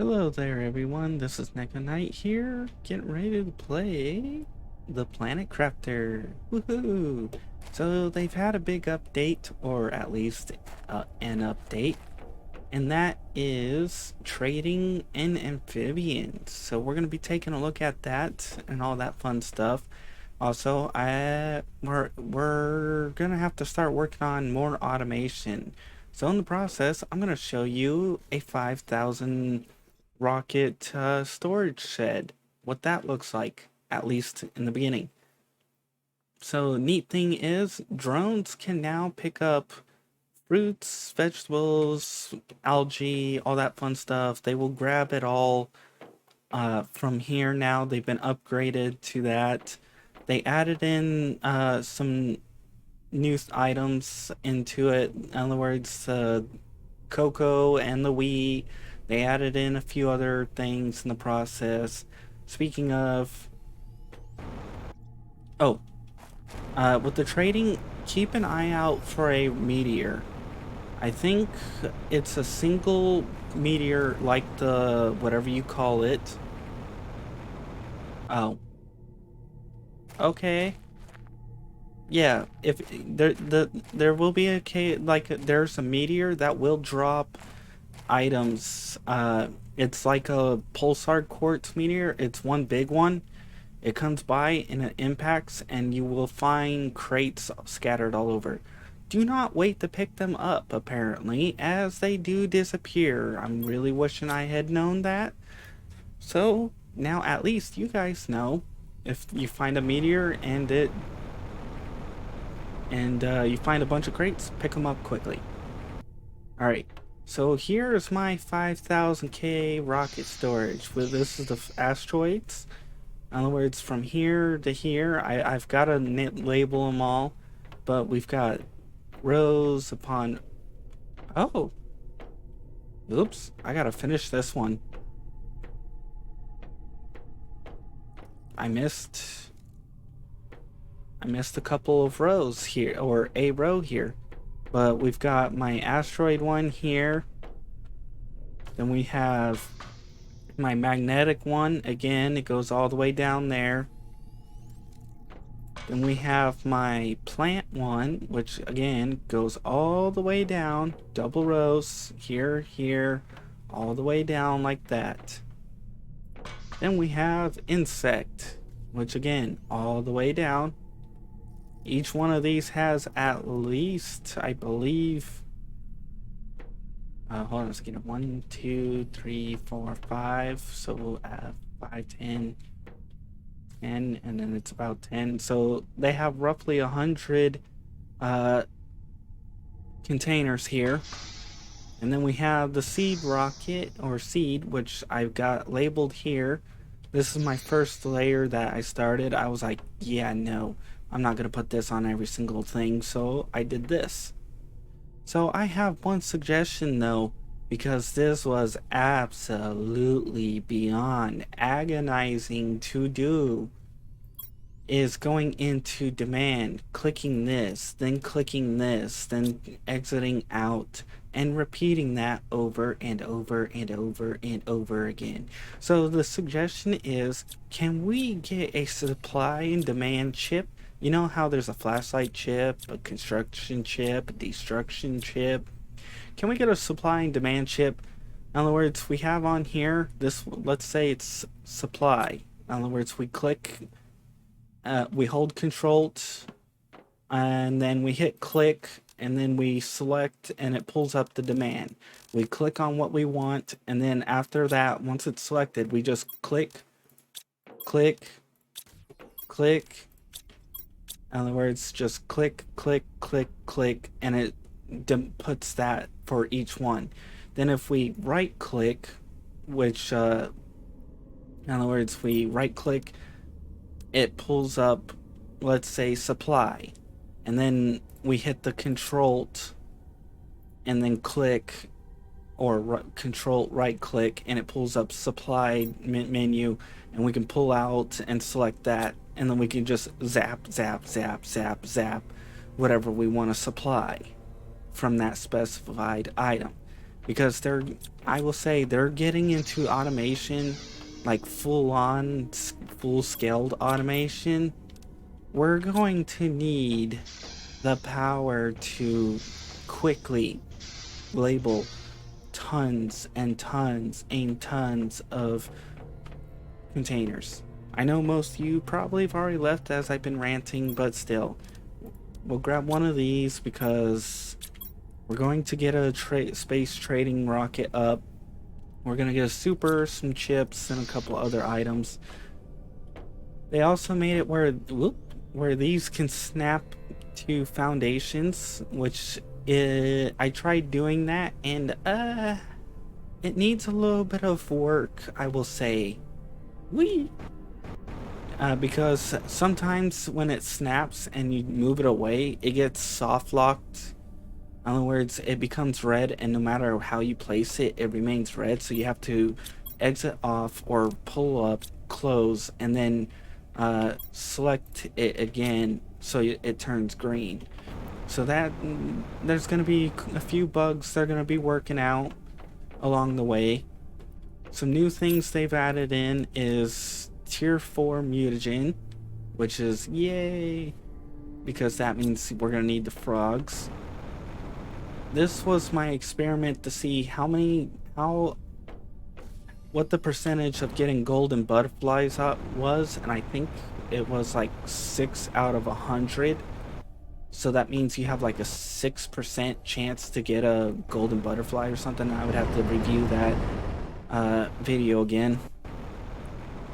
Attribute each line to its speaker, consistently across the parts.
Speaker 1: Hello there everyone, this is Neko here, getting ready to play the Planet Crafter. Woohoo! So they've had a big update, or at least an update, and that is trading in amphibians. So we're going to be taking a look at that and all that fun stuff. Also, we're gonna have to start working on more automation. So in the process, I'm gonna show you a 5,000 rocket storage shed, what that looks like, at least in the beginning. So neat thing is, drones can now pick up fruits, vegetables, algae, all that fun stuff. They will grab it all from here now. They've been upgraded to that. They added in some new items into it. In other words, Coco and the Wii. They added in a few other things in the process. Speaking of, oh, with the trading, keep an eye out for a meteor. I think it's a single meteor, like the whatever you call it. Oh, okay. Yeah, if there will be a case, like there's a meteor that will drop items. It's like a pulsar quartz meteor. It's one big one. It comes by and it impacts, and you will find crates scattered all over. Do not wait to pick them up, apparently, as they do disappear. I'm really wishing I had known that. So now at least you guys know, if you find a meteor and you find a bunch of crates, pick them up quickly. Alright, so here's my 5,000K rocket storage. This is the asteroids. In other words, from here to here, I've got to label them all, but we've got rows upon... Oh! Oops, I gotta finish this one. I missed a couple of rows here, or a row here. But we've got my asteroid one here. Then we have my magnetic one. Again, it goes all the way down there. Then we have my plant one, which again goes all the way down. Double rows, here, here, all the way down like that. Then we have insect, which again, all the way down. Each one of these has at least, I believe, hold on a second, 1, 2, 3, 4, 5, so we'll have 5, 10, and then it's about 10. So they have roughly 100 containers here. And then we have the seed rocket, or seed, which I've got labeled here. This is my first layer that I started. I was like, yeah, no, I'm not going to put this on every single thing, so I did this. So I have one suggestion though, because this was absolutely beyond agonizing to do, is going into demand, clicking this, then exiting out, and repeating that over and over and over and over again. So the suggestion is, can we get a supply and demand chip? You know how there's a flashlight chip, a construction chip, a destruction chip? Can we get a supply and demand chip? In other words, we have on here this, let's say it's supply. In other words, we click, we hold Control, and then we hit click, and then we select, and it pulls up the demand. We click on what we want, and then after that, once it's selected, we just click, click, click. In other words, just click, click, click, click, and it puts that for each one. Then if we right click, which in other words, we right click, it pulls up, let's say, supply, and then we hit the Control and then click, or Control right click, and it pulls up supply menu, and we can pull out and select that, and then we can just zap, zap, zap, zap, zap whatever we want to supply from that specified item. because I will say they're getting into automation, like full scaled automation. We're going to need the power to quickly label tons and tons and tons of containers. I know most of you probably have already left as I've been ranting, but still, we'll grab one of these because we're going to get a space trading rocket up. We're going to get a super, some chips, and a couple other items. They also made it where these can snap to foundations, which I tried doing that, and it needs a little bit of work, I will say. Whee! Because sometimes when it snaps and you move it away, it gets soft locked. In other words, it becomes red, and no matter how you place it, it remains red. So you have to exit off or pull up, close, and then select it again so it turns green. So that there's going to be a few bugs they're going to be working out along the way. Some new things they've added in is tier 4 mutagen, which is yay, because that means we're going to need the frogs. This was my experiment to see what the percentage of getting golden butterflies was, and I think it was like 6 out of 100. So that means you have like a 6% chance to get a golden butterfly or something. I would have to review that video again.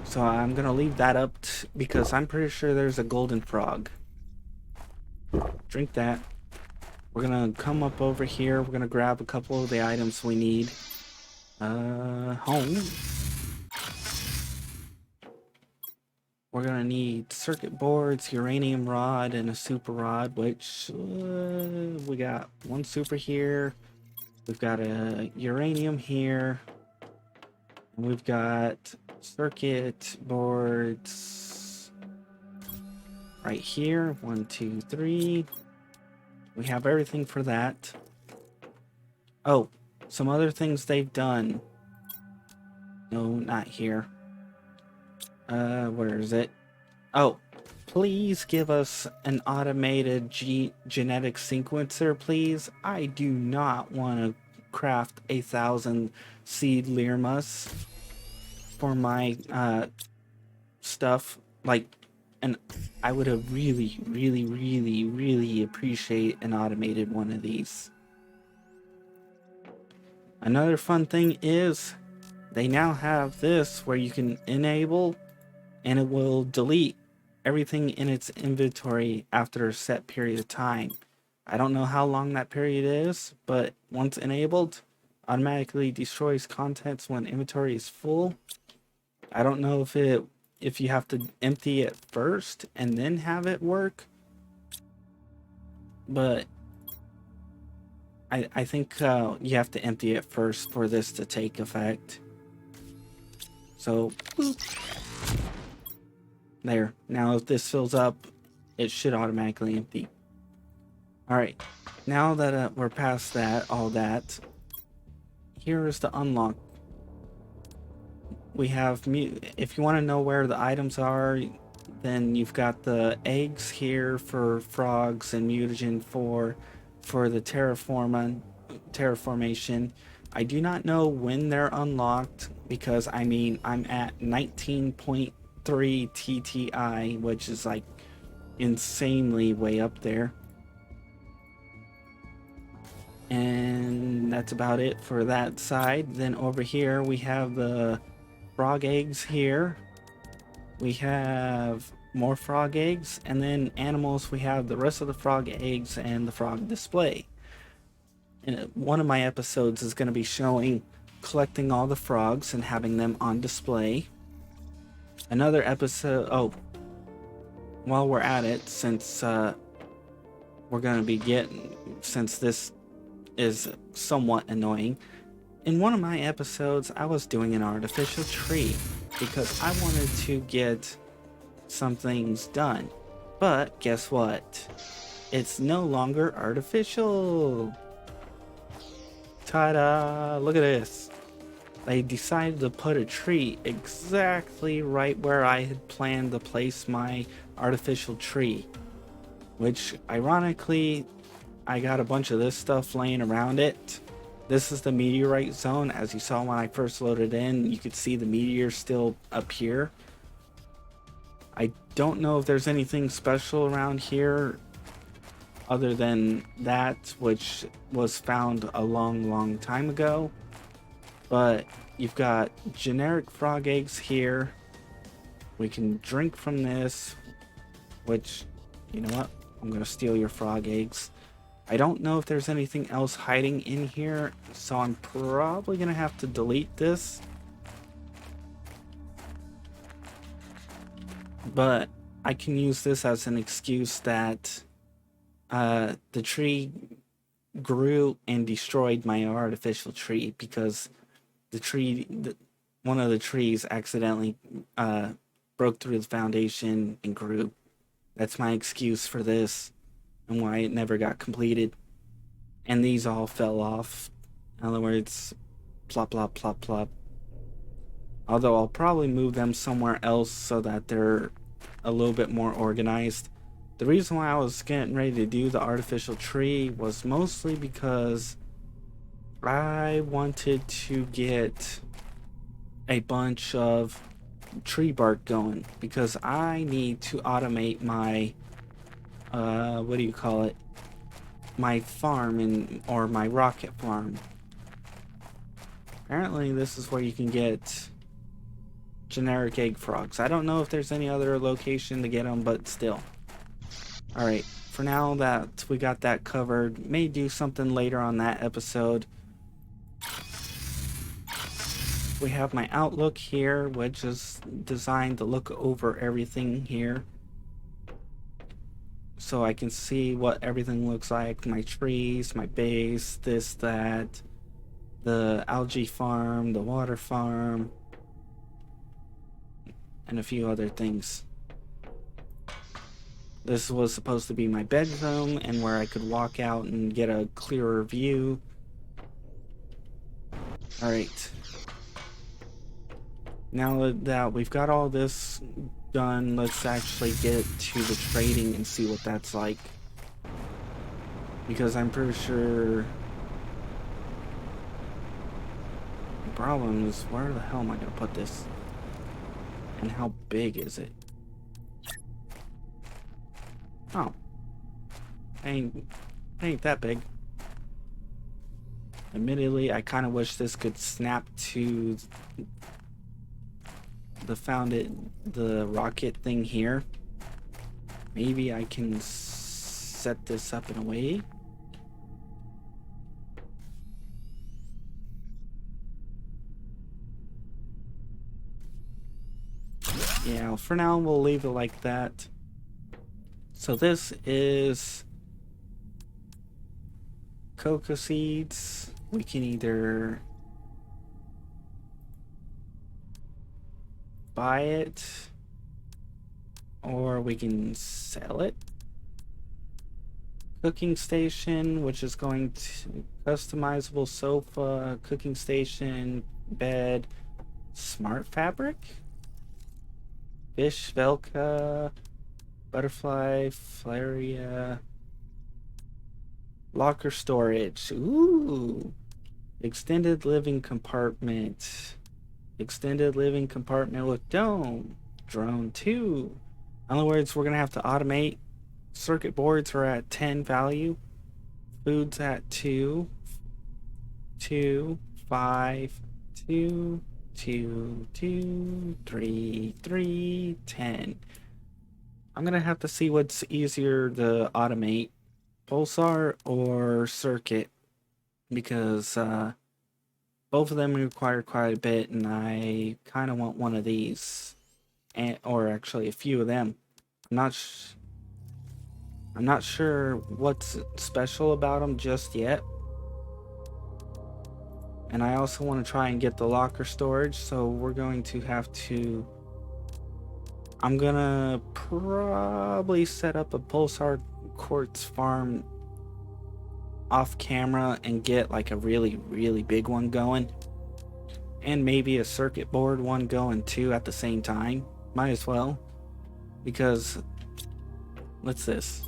Speaker 1: So I'm gonna leave that up because I'm pretty sure there's a golden frog. Drink that. We're gonna come up over here. We're gonna grab a couple of the items we need. Home. We're gonna need circuit boards, uranium rod, and a super rod, which we got one super here. We've got a uranium here. And we've got circuit boards right here. 1, 2, 3. We have everything for that. Oh, some other things they've done. No, not here. Where is it? Oh, please give us an automated genetic sequencer, please. I do not want to craft 1,000 seed lermas for my stuff. Like, and I would have really, really, really, really appreciate an automated one of these. Another fun thing is they now have this where you can enable and it will delete everything in its inventory after a set period of time. I don't know how long that period is, but once enabled, automatically destroys contents when inventory is full. I don't know if you have to empty it first and then have it work, but I think you have to empty it first for this to take effect. So, boop. There. Now if this fills up, it should automatically empty. Alright, now that we're past that, all that, here is the unlock. We have, if you want to know where the items are, then you've got the eggs here for frogs and mutagen for the terraformation. I do not know when they're unlocked because I mean I'm at 19.3 TTI, which is like insanely way up there. And that's about it for that side. Then over here we have the frog eggs here. We have more frog eggs, and then animals, we have the rest of the frog eggs and the frog display. And one of my episodes is going to be showing collecting all the frogs and having them on display. Another episode, while we're at it, since we're going to be since this is somewhat annoying, in one of my episodes I was doing an artificial tree because I wanted to get some things done, but guess what, it's no longer artificial. Ta-da! Look at this. They decided to put a tree exactly right where I had planned to place my artificial tree. Which, ironically, I got a bunch of this stuff laying around it. This is the meteorite zone. As you saw when I first loaded in, you could see the meteor still up here. I don't know if there's anything special around here other than that, which was found a long time ago. But you've got generic frog eggs here. We can drink from this, which, you know what? I'm gonna steal your frog eggs. I don't know if there's anything else hiding in here, so I'm probably gonna have to delete this. But I can use this as an excuse that the tree grew and destroyed my artificial tree, because one of the trees accidentally broke through the foundation and grew. That's my excuse for this and why it never got completed. And these all fell off. In other words, plop, plop, plop, plop. Although I'll probably move them somewhere else so that they're a little bit more organized. The reason why I was getting ready to do the artificial tree was mostly because I wanted to get a bunch of tree bark going, because I need to automate my what do you call it, my farm, or my rocket farm. Apparently this is where you can get generic egg frogs. I don't know if there's any other location to get them, but still. Alright, for now that we got that covered, may do something later on that episode. We have my Outlook here, which is designed to look over everything here, so I can see what everything looks like. My trees, my base, this, that, the algae farm, the water farm, and a few other things. This was supposed to be my bedroom and where I could walk out and get a clearer view. Alright. Now that we've got all this done, let's actually get to the trading and see what that's like. Because I'm pretty sure the problem is, where the hell am I going to put this? And how big is it? Oh. Ain't that big. Admittedly, I kind of wish this could snap to the rocket thing here. Maybe I can set this up in a way. Yeah, for now we'll leave it like that. So this is cocoa seeds. We can either buy it or we can sell it. Cooking station, which is going to customizable sofa, cooking station, bed, smart fabric, fish, velka, butterfly, flaria, locker storage. Ooh, extended living compartment. Extended living compartment with dome. Drone 2. In other words, we're going to have to automate. Circuit boards are at 10 value. Food's at 2. 2, 5, 2, 2, 2, 3, 3, 10. I'm going to have to see what's easier to automate. Pulsar or circuit. Because, both of them require quite a bit, and I kind of want one of these, or actually a few of them. I'm not sure what's special about them just yet. And I also want to try and get the locker storage, so we're going to have to. I'm gonna probably set up a pulsar quartz farm off camera and get like a really, really big one going. And maybe a circuit board one going too at the same time. Might as well. Because, what's this?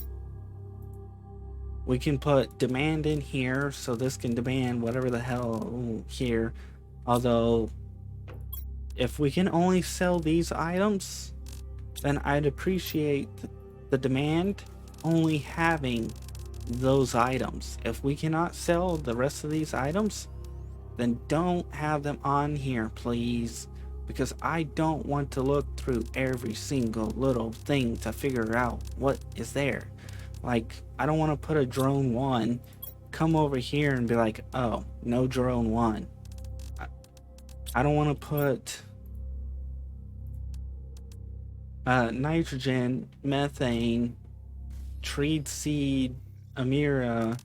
Speaker 1: We can put demand in here, so this can demand whatever the hell here. Although, if we can only sell these items, then I'd appreciate the demand only having those items. If we cannot sell the rest of these items, then don't have them on here, please. Because I don't want to look through every single little thing to figure out what is there. Like, I don't want to put a drone 1, come over here and be like, oh, no drone 1. I don't want to put nitrogen, methane, treed seed, amira,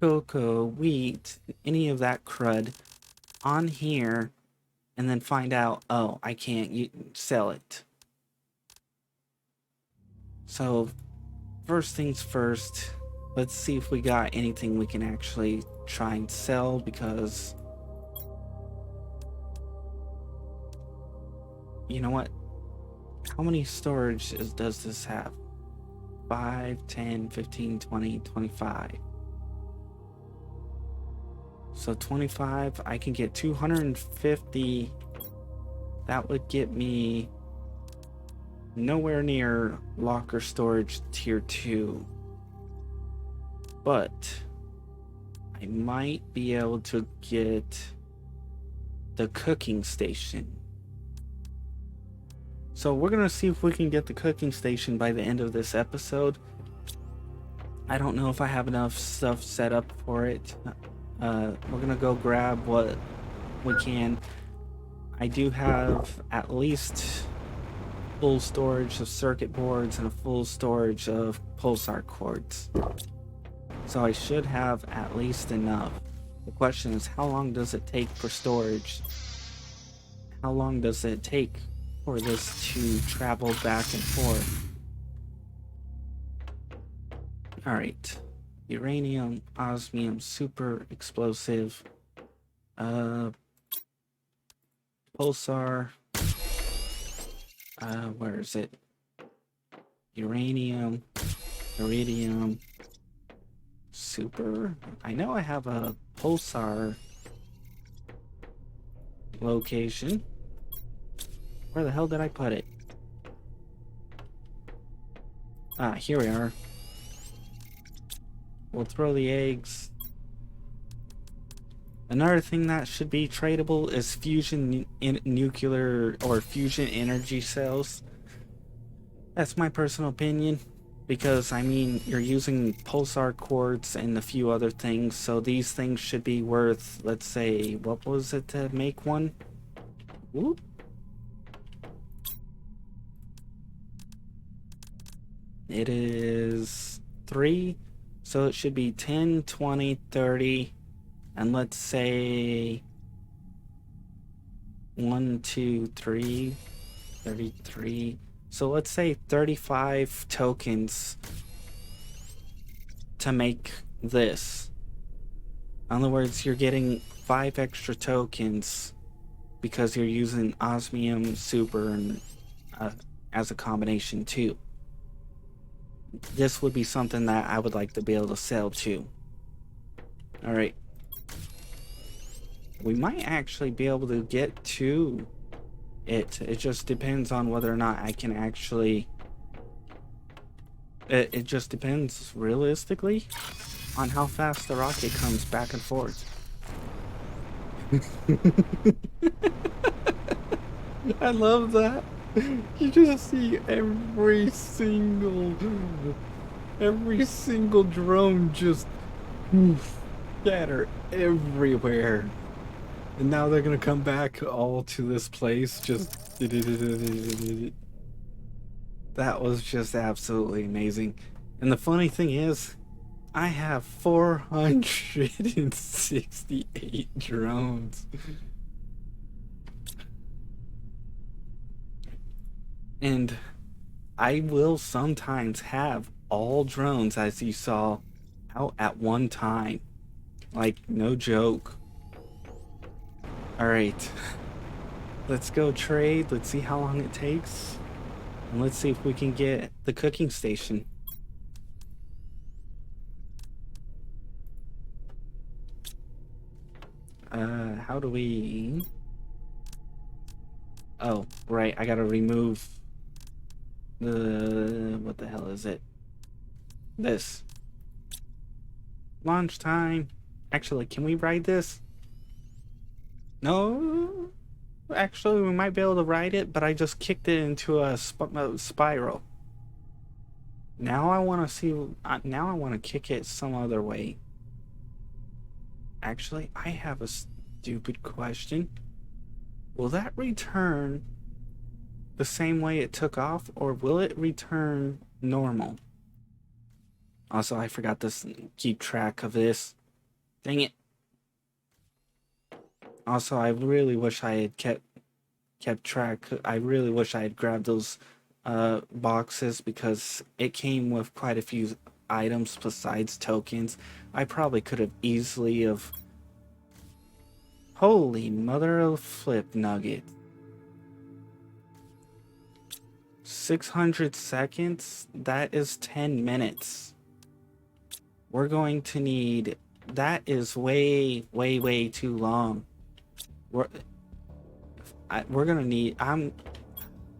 Speaker 1: cocoa, wheat, any of that crud on here, and then find out, oh, I can't sell it. So, first things first, let's see if we got anything we can actually try and sell, because you know what? How many storage does this have? 5, 10, 15, 20, 25. So 25, I can get 250. That would get me nowhere near locker storage tier 2. But I might be able to get the cooking station. So we're going to see if we can get the cooking station by the end of this episode. I don't know if I have enough stuff set up for it. We're going to go grab what we can. I do have at least full storage of circuit boards and a full storage of pulsar cords. So I should have at least enough. The question is, how long does it take for storage? How long does it take for this to travel back and forth? Alright. Uranium, osmium, super explosive, pulsar, where is it? Uranium, iridium, super. I know I have a pulsar location. Where the hell did I put it? Ah, here we are. We'll throw the eggs. Another thing that should be tradable is fusion nuclear or fusion energy cells. That's my personal opinion, because I mean, you're using pulsar cords and a few other things, so these things should be worth, let's say, what was it to make one? Whoop. It is 3, so it should be 10, 20, 30, and let's say 1, 2, 3, 33. So let's say 35 tokens to make this. In other words, you're getting 5 extra tokens because you're using osmium, super, and as a combination too. This would be something that I would like to be able to sell too. Alright. We might actually be able to get to it. It just depends on whether or not I can actually... It just depends, realistically, on how fast the rocket comes back and forth. I love that. You just see every single drone just scatter everywhere. And now they're gonna come back all to this place, just... That was just absolutely amazing. And the funny thing is, I have 468 drones. And I will sometimes have all drones, as you saw, out at one time. Like, no joke. Alright. Let's go trade. Let's see how long it takes. And let's see if we can get the cooking station. How do we... Oh, right. I gotta remove the... What the hell is it? This. Launch time. Actually, can we ride this? No. Actually, we might be able to ride it, but I just kicked it into a spiral. Now I want to see... now I want to kick it some other way. Actually, I have a stupid question. Will that return the same way it took off, or will it return normal? Also, I forgot to keep track of this. Dang it. Also, I really wish I had kept track. I really wish I had grabbed those boxes, because it came with quite a few items besides tokens. I probably could have easily have... Holy mother of flip nugget. 600 seconds? That is 10 minutes. We're going to need... That is way, way, way too long. We're gonna need...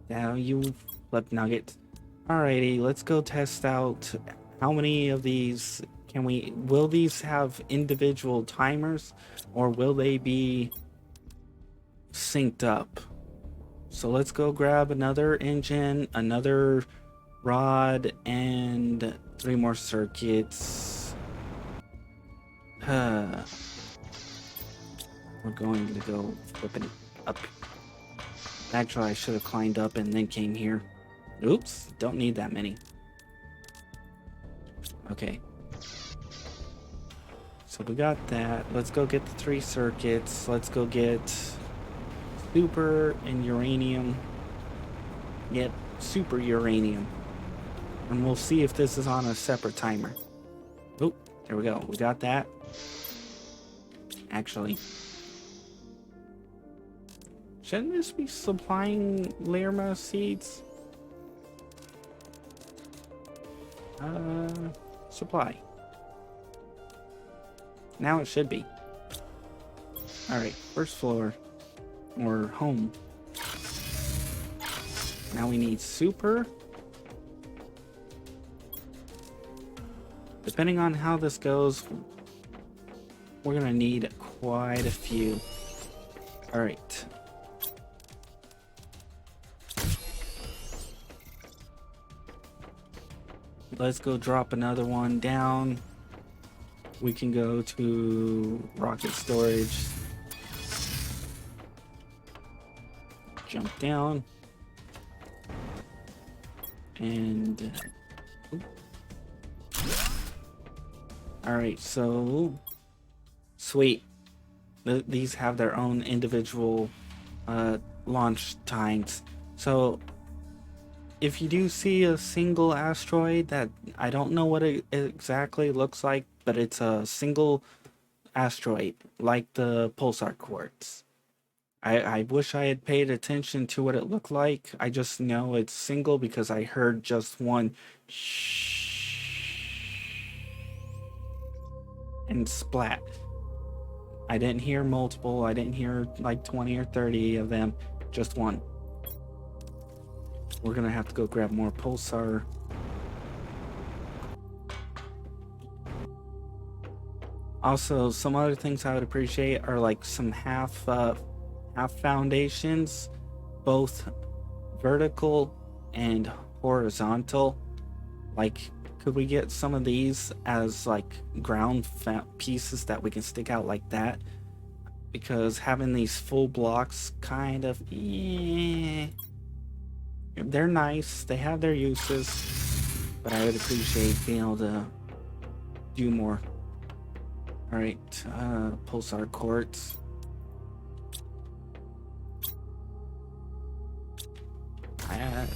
Speaker 1: Now you flip nugget. Alrighty, let's go test out how many of these can we... Will these have individual timers, or will they be synced up? So let's go grab another engine, another rod, and 3 more circuits. We're going to go flipping up. Actually, I should have climbed up and then came here. Oops, don't need that many. Okay. So we got that. Let's go get the 3 circuits. Let's go get super and uranium. Yep, super uranium. And we'll see if this is on a separate timer. Oh, there we go. We got that. Actually, shouldn't this be supplying Lirma seeds? Supply. Now it should be. Alright, first floor. Or home. Now we need super. Depending on how this goes, we're gonna need quite a few. Alright. Let's go drop another one down. We can go to rocket storage. Jump down. And... Alright, so... Sweet. These have their own individual launch times. So... If you do see a single asteroid that I don't know what it exactly looks like, but it's a single asteroid, like the pulsar quartz. I wish I had paid attention to what it looked like. I just know it's single because I heard just one shh and splat. I didn't hear multiple. I didn't hear like 20 or 30 of them. Just one. We're gonna have to go grab more pulsar. Also, some other things I would appreciate are like some half foundations, both vertical and horizontal. Like, could we get some of these as like ground pieces that we can stick out like that? Because having these full blocks kind of... They're nice, they have their uses, but I would appreciate being able to do more. Alright, pulsar quartz. I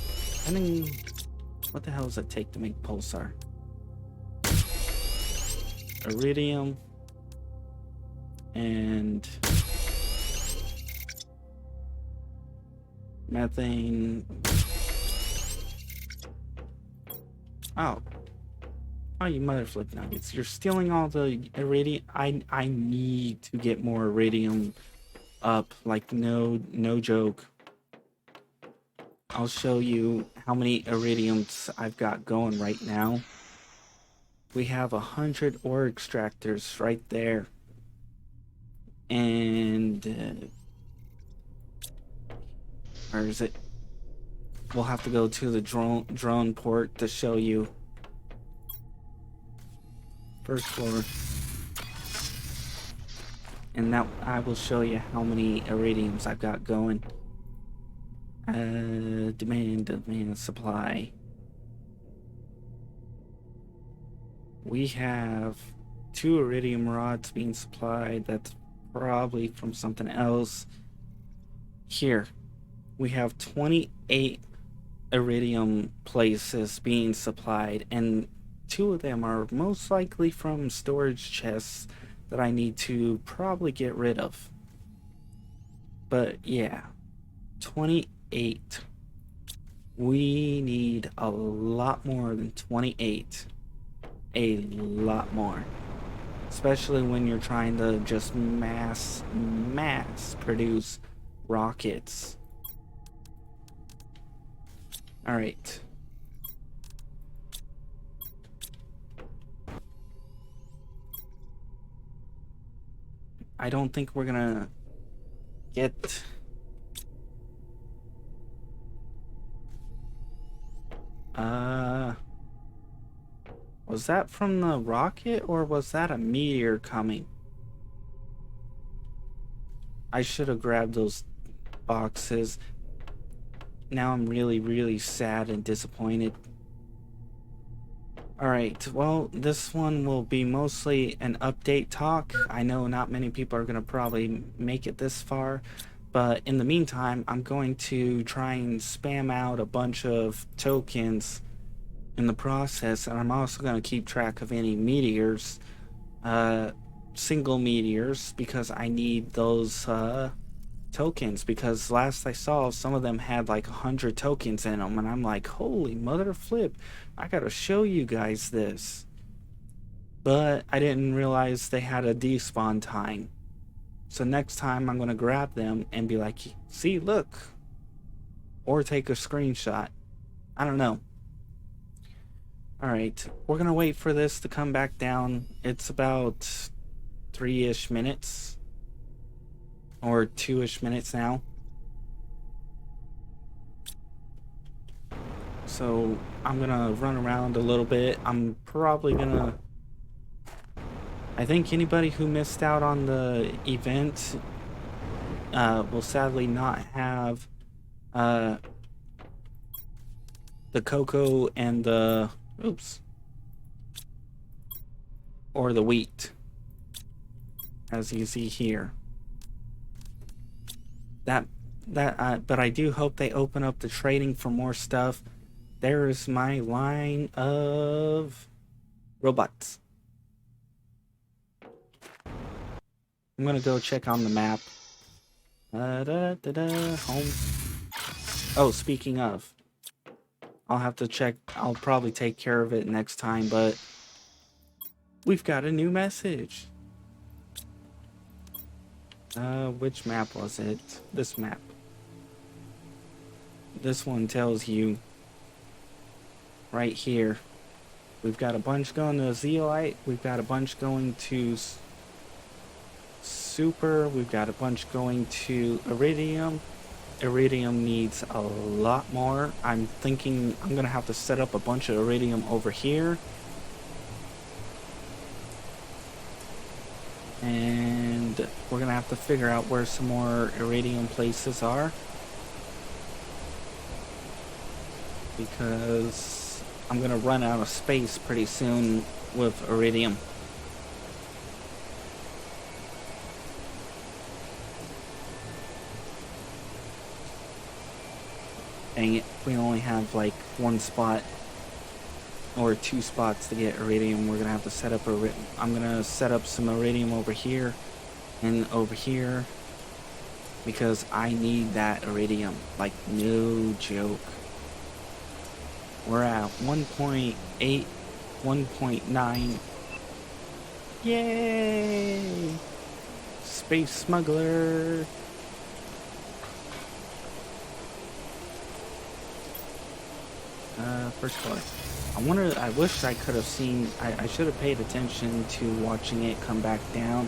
Speaker 1: mean, what the hell does it take to make pulsar? iridium and methane. Oh. Oh, you mother flip nuggets. You're stealing all the iridium. I need to get more iridium up. Like, no joke. I'll show you how many iridiums I've got going right now. We have 100 ore extractors right there. And where is it? We'll have to go to the drone port to show you. First floor. And now I will show you how many iridiums I've got going. Demand, supply. We have 2 iridium rods being supplied. That's probably from something else. Here, we have 28 iridium places being supplied, and 2 of them are most likely from storage chests that I need to probably get rid of. But yeah, 28. We need a lot more than 28. A lot more. Especially when you're trying to just mass produce rockets. Alright. I don't think we're gonna get... Was that from the rocket, or was that a meteor coming? I should have grabbed those boxes. Now I'm really sad and disappointed. Alright, well, this one will be mostly an update talk. I know not many people are going to probably make it this far, but in the meantime, I'm going to try and spam out a bunch of tokens in the process, and I'm also going to keep track of any meteors, single meteors, because I need those tokens, because last I saw some of them had like 100 tokens in them, and I'm like, holy mother flip, I gotta show you guys this. But I didn't realize they had a despawn time, so next time I'm gonna grab them and be like, see, look, or take a screenshot. I don't know. Alright, we're gonna wait for this to come back down. It's about 3-ish minutes. Or 2-ish minutes now. So I'm gonna run around a little bit. I'm probably gonna... I think anybody who missed out on the event will sadly not have the cocoa and the... Oops. Or the wheat. As you see here. But I do hope they open up the trading for more stuff. There's my line of robots. I'm gonna go check on the map. Home. Oh, speaking of, I'll have to check. I'll probably take care of it next time, but we've got a new message. Which map was it? This map. This one tells you right here. We've got a bunch going to Zeolite. We've got a bunch going to Super. We've got a bunch going to Iridium. Iridium needs a lot more. I'm thinking I'm gonna have to set up a bunch of Iridium over here. And we're gonna have to figure out where some more iridium places are, because I'm gonna run out of space pretty soon with iridium. Dang it, we only have like one spot. or 2 spots to get iridium. We're gonna have to set up I'm gonna set up some iridium over here and over here because I need that iridium, like no joke. We're at 1.8, 1.9. Yay! Space smuggler. First color. I wish I could have seen, I should have paid attention to watching it come back down.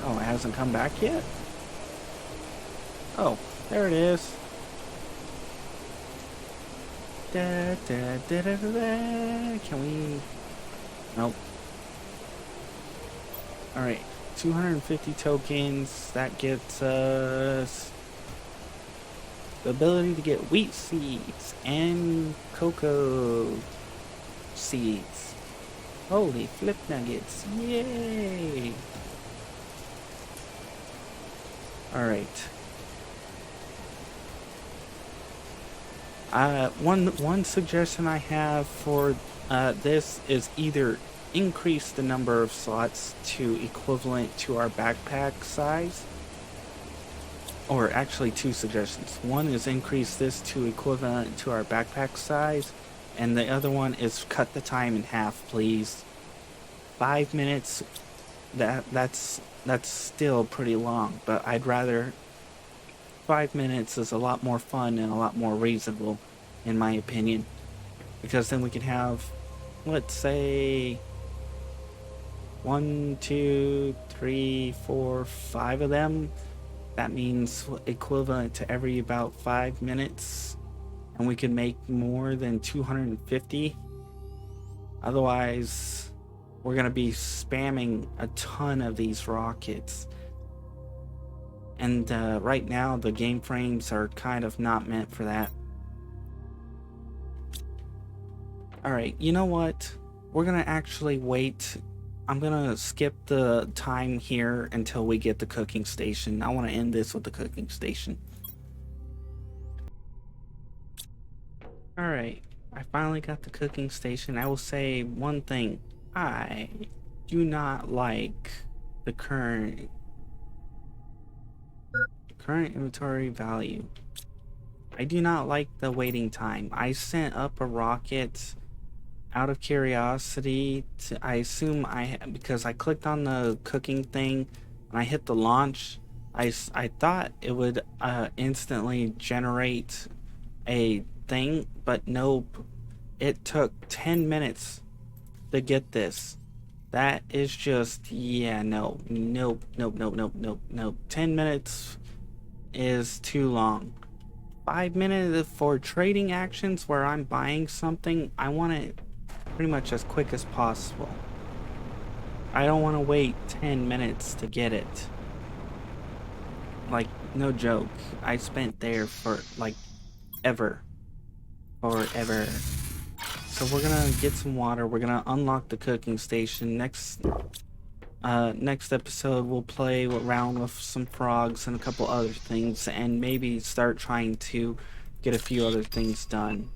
Speaker 1: Oh, it hasn't come back yet? Oh, there it is. Da, da, da, da, da, da. Can we? Nope. Alright, 250 tokens. That gets us the ability to get wheat seeds and cocoa seeds. Holy flip nuggets. Yay! Alright. One suggestion I have for this is either increase the number of slots to equivalent to our backpack size, or actually 2 suggestions. One is increase this to equivalent to our backpack size, and the other one is cut the time in half, please. 5 minutes, that's still pretty long, but I'd rather 5 minutes is a lot more fun and a lot more reasonable, in my opinion, because then we can have, let's say, 1, 2, 3, 4, 5 of them. That means equivalent to every about 5 minutes, and we can make more than 250. Otherwise, we're gonna be spamming a ton of these rockets. And right now, the game frames are kind of not meant for that. Alright, you know what? We're gonna actually wait. I'm gonna skip the time here until we get the cooking station. I want to end this with the cooking station. Alright, I finally got the cooking station. I will say one thing. I do not like the current inventory value. I do not like the waiting time. I sent up a rocket out of curiosity I assume because I clicked on the cooking thing and I hit the launch. I thought it would instantly generate a thing, but nope. It took 10 minutes to get this. That is just, yeah, no, nope, nope, nope, nope, nope, nope. 10 minutes is too long. 5 minutes for trading actions where I'm buying something, I want it pretty much as quick as possible. I don't want to wait 10 minutes to get it. Like, no joke. I spent there for, like, forever. So we're gonna get some water. We're gonna unlock the cooking station. Next episode, we'll play around with some frogs and a couple other things, and maybe start trying to get a few other things done.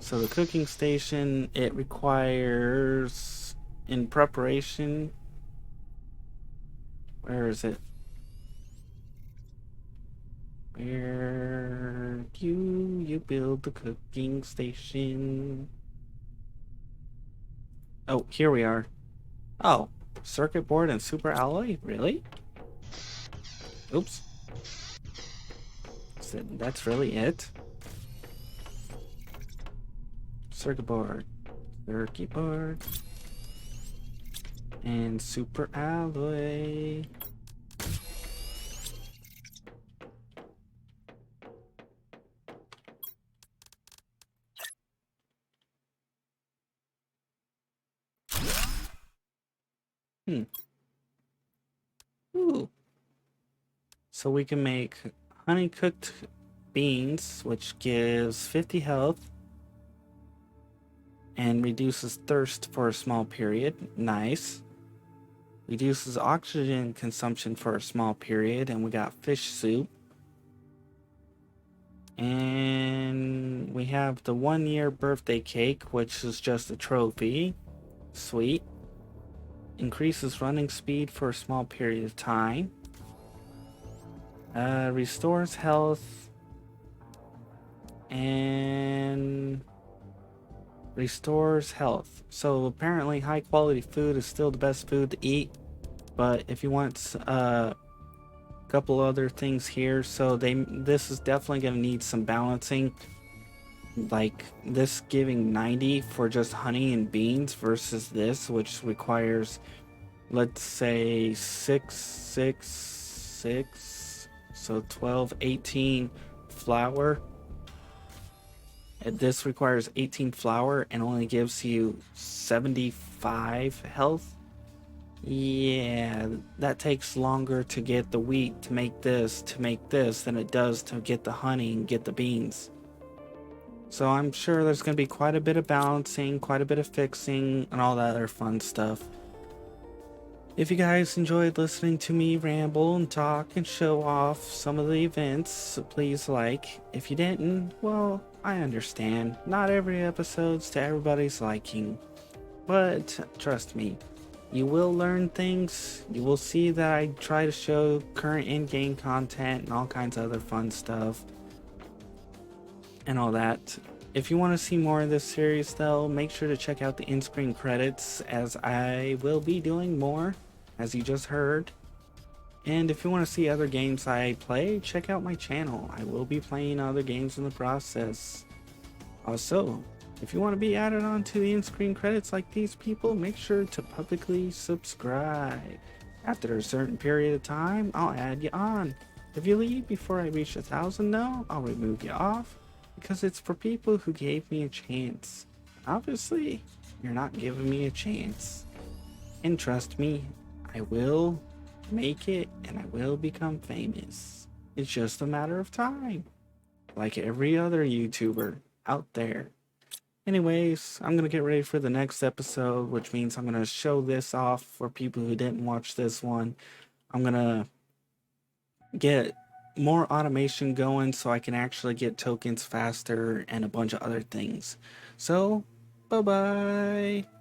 Speaker 1: So the cooking station, it requires, in preparation, where is it? Where do you build the cooking station? Oh, here we are. Oh, circuit board and super alloy? Really? Oops. So that's really it? Circuit board, and super alloy. Ooh. So we can make honey cooked beans, which gives 50 health and reduces thirst for a small period. Nice. Reduces oxygen consumption for a small period, and we got fish soup. And we have the 1 year birthday cake, which is just a trophy. Sweet. Increases running speed for a small period of time. Restores health. And restores health. So apparently high quality food is still the best food to eat. But if you want a couple other things here, so this is definitely going to need some balancing. Like this giving 90 for just honey and beans versus this, which requires, let's say, 6, 6, 6, so 12, 18 flour. This requires 18 flour and only gives you 75 health. Yeah, that takes longer to get the wheat to make this than it does to get the honey and get the beans. So I'm sure there's going to be quite a bit of balancing, quite a bit of fixing, and all that other fun stuff. If you guys enjoyed listening to me ramble and talk and show off some of the events, please like. If you didn't, well, I understand. Not every episode's to everybody's liking. But trust me, you will learn things. You will see that I try to show current in-game content and all kinds of other fun stuff and all that. If you want to see more of this series though, make sure to check out the in-screen credits, as I will be doing more, as you just heard. And if you want to see other games I play, check out my channel. I will be playing other games in the process. Also, if you want to be added on to the in-screen credits like these people, make sure to publicly subscribe. After a certain period of time, I'll add you on. If you leave before I reach 1,000 though, I'll remove you off, because it's for people who gave me a chance. Obviously, you're not giving me a chance. And trust me, I will make it and I will become famous. It's just a matter of time. Like every other YouTuber out there. Anyways, I'm gonna get ready for the next episode, which means I'm gonna show this off for people who didn't watch this one. I'm gonna get more automation going so I can actually get tokens faster and a bunch of other things. So, bye bye.